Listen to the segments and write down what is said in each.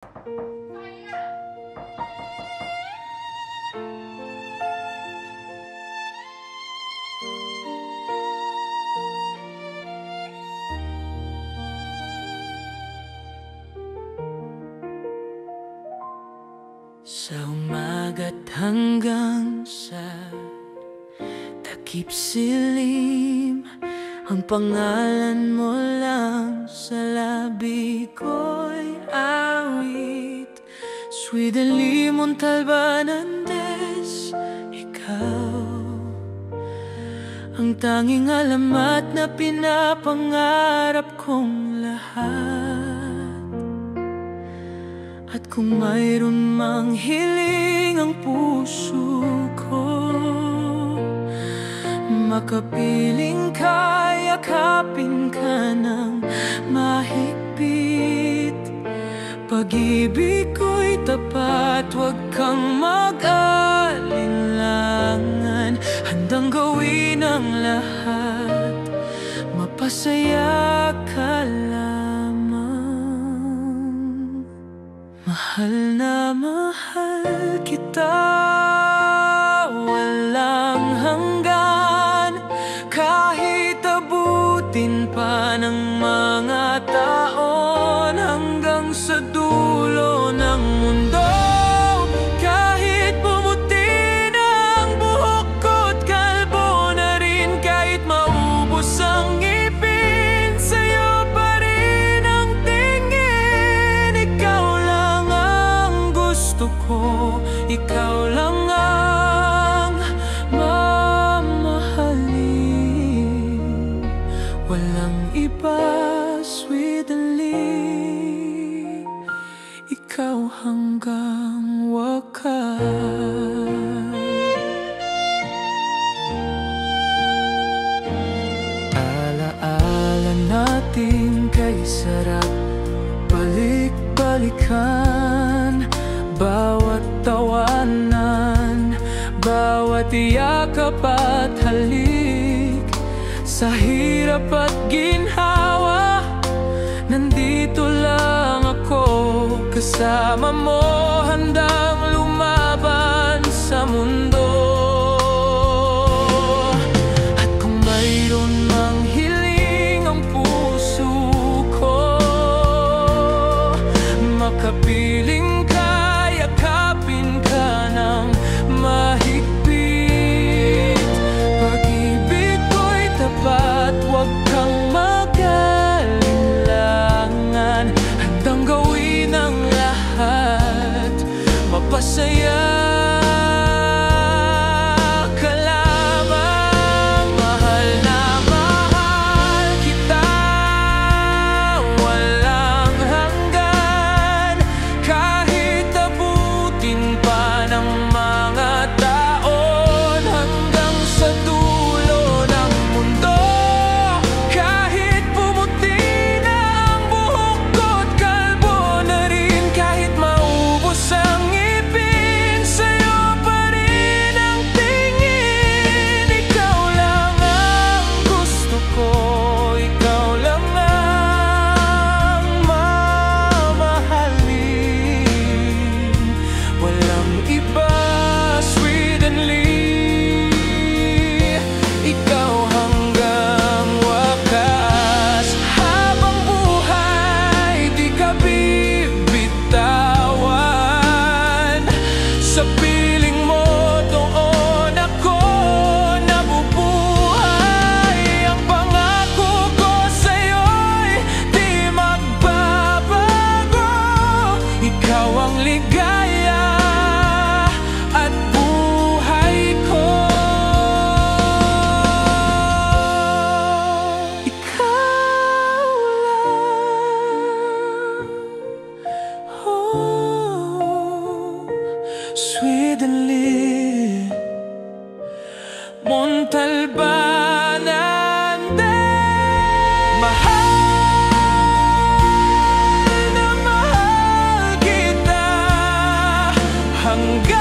Sa umaga't hanggang sa takip silim, ang pangalan mo lang sa labi ko'y awit. Suidali mong talbanan des, ikaw ang tanging alamat na pinapangarap kong lahat. At kung mayroon mang hiling ang puso ko, makapiling ka, yakapin ka ng mahigpit. Pag-ibig ko'y tapat, huwag kang mag-alinlangan. Handang gawin ang lahat, mapasaya ka lamang. Mahal na mahal kita, walang hanggan. Kahit abutin pa ng mga taon hanggang sa dulo ng mundo. Kahit pumuti na ang buhok ko't kalbo na rin, kahit maubos ang ngipin, sa'yo pa rin ang tingin. Ikaw lang ang gusto ko, ikaw lang ang mamahalin. Walang iba, sweetly, ikaw hanggang wakas. Alaala natin kay sarap balik-balikan. Bawat tawanan, bawat yakap at halik. Sa hirap at ginhawa, nandito lang ako. Kasama mo, handang lumaban sa mundo. At kung mayroon mang hiling ang puso ko, makapiling ka, yakapin ka ng mahigpit. Pag-ibig ko'y tapat, huwag kang mag-alinlangan. Handang gawin ang lahat, mapasaya ka lamang. Mahal na mahal kita, walang hanggan. Kahit abutin pa ng mga taon hanggang sa dulo ng mundo. Kahit pumuti na ang buhok ko't kalbo na rin, kahit maubos ang ngipin, sa'yo pa rin ang tingin. Ikaw lang ang gusto ko, ikaw lang ang mamahalin. Walang iba, sweetly, ikaw hanggang wakas. Habang buhay, di ka bibitawan. Sa piling mo, doon ako nabubuhay. Ang pangako ko sa'yo'y di magbabago. Ikaw ang ligaya at buhay ko. Ikaw lang, oh, sweetly, Montalbanan din. Mahal na mahal kita, hanggang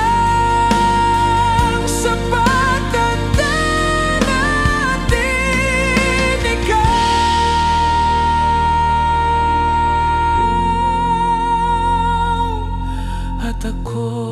sa pagtanda natin. Ikaw ako